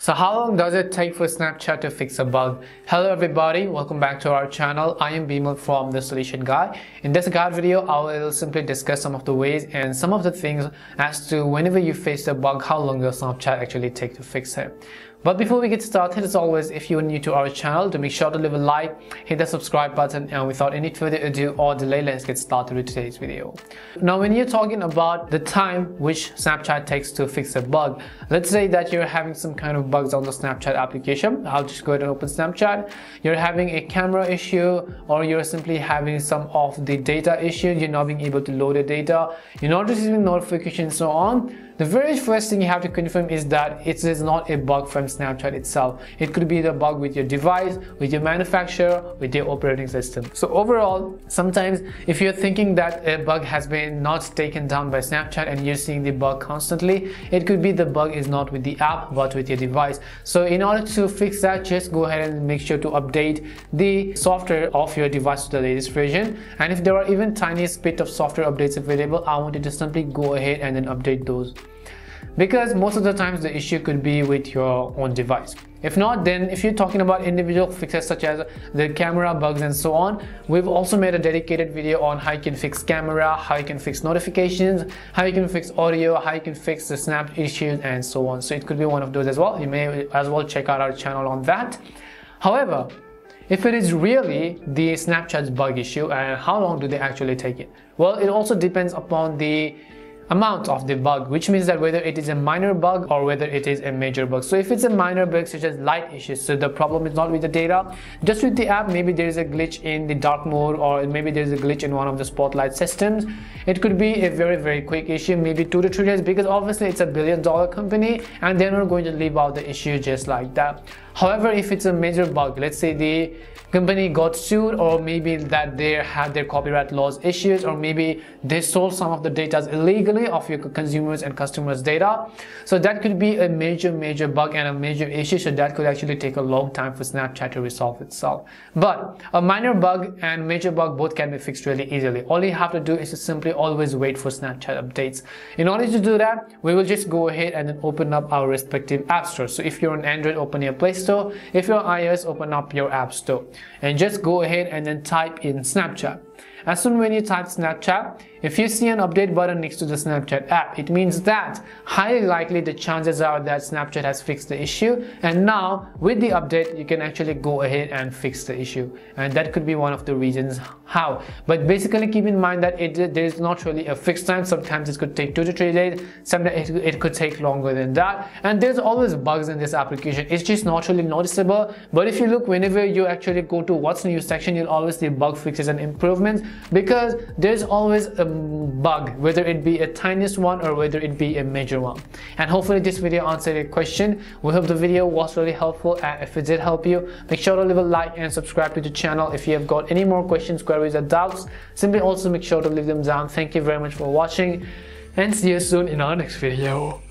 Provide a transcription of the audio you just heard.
So how long does it take for Snapchat to fix a bug? Hello everybody, welcome back to our channel. I am Bimal from The Solution Guy. In this guide video, I will simply discuss some of the ways and some of the things as to whenever you face a bug, how long does Snapchat actually take to fix it. But before we get started, as always, if you are new to our channel, to make sure to leave a like, hit the subscribe button, and without any further ado or delay, let's get started with today's video. Now, when you're talking about the time which Snapchat takes to fix a bug, let's say that you're having some kind of bugs on the Snapchat application. I'll just go ahead and open Snapchat. You're having a camera issue, or you're simply having some of the data issues. You're not being able to load the data. You're not receiving notifications and so on. The very first thing you have to confirm is that it is not a bug from Snapchat itself. It could be the bug with your device, with your manufacturer, with your operating system. So overall, sometimes if you're thinking that a bug has been not taken down by Snapchat and you're seeing the bug constantly, it could be the bug is not with the app but with your device. So in order to fix that, just go ahead and make sure to update the software of your device to the latest version. And if there are even tiniest bit of software updates available, I want you to simply go ahead and then update those, because most of the times the issue could be with your own device. If not, then if you're talking about individual fixes such as the camera bugs and so on, we've also made a dedicated video on how you can fix camera, how you can fix notifications, how you can fix audio, how you can fix the snap issues and so on. So it could be one of those as well. You may as well check out our channel on that. However, if it is really the Snapchat's bug issue, and how long do they actually take it? Well, it also depends upon the amount of the bug, which means that whether it is a minor bug or whether it is a major bug. So if it's a minor bug such as light issues, so the problem is not with the data, just with the app, maybe there is a glitch in the dark mode, or maybe there is a glitch in one of the spotlight systems. It could be a very quick issue, maybe 2 to 3 days, because obviously it's a billion-dollar company and they're not going to leave out the issue just like that. However, if it's a major bug, let's say the company got sued, or maybe that they had their copyright laws issues, or maybe they sold some of the data illegally of your consumers and customers data, so that could be a major bug and a major issue. So that could actually take a long time for Snapchat to resolve itself. But a minor bug and major bug both can be fixed really easily. All you have to do is to simply always wait for Snapchat updates. In order to do that, we will just go ahead and then open up our respective app store. So if you're on Android, open your Play Store. If you're on iOS, open up your App Store and just go ahead and then type in Snapchat. As soon when you type Snapchat, if you see an update button next to the Snapchat app, it means that highly likely the chances are that Snapchat has fixed the issue, and now with the update you can actually go ahead and fix the issue, and that could be one of the reasons how. But basically keep in mind that there is not really a fixed time. Sometimes it could take 2 to 3 days, sometimes it could take longer than that, and there's always bugs in this application. It's just not really noticeable, but if you look, whenever you actually go to what's new section, you'll always see bug fixes and improvements, because there's always a bug, whether it be a tiniest one or whether it be a major one. And hopefully this video answered your question. We hope the video was really helpful, and if it did help you, make sure to leave a like and subscribe to the channel. If you have got any more questions, queries or doubts, simply also make sure to leave them down. Thank you very much for watching, and see you soon in our next video.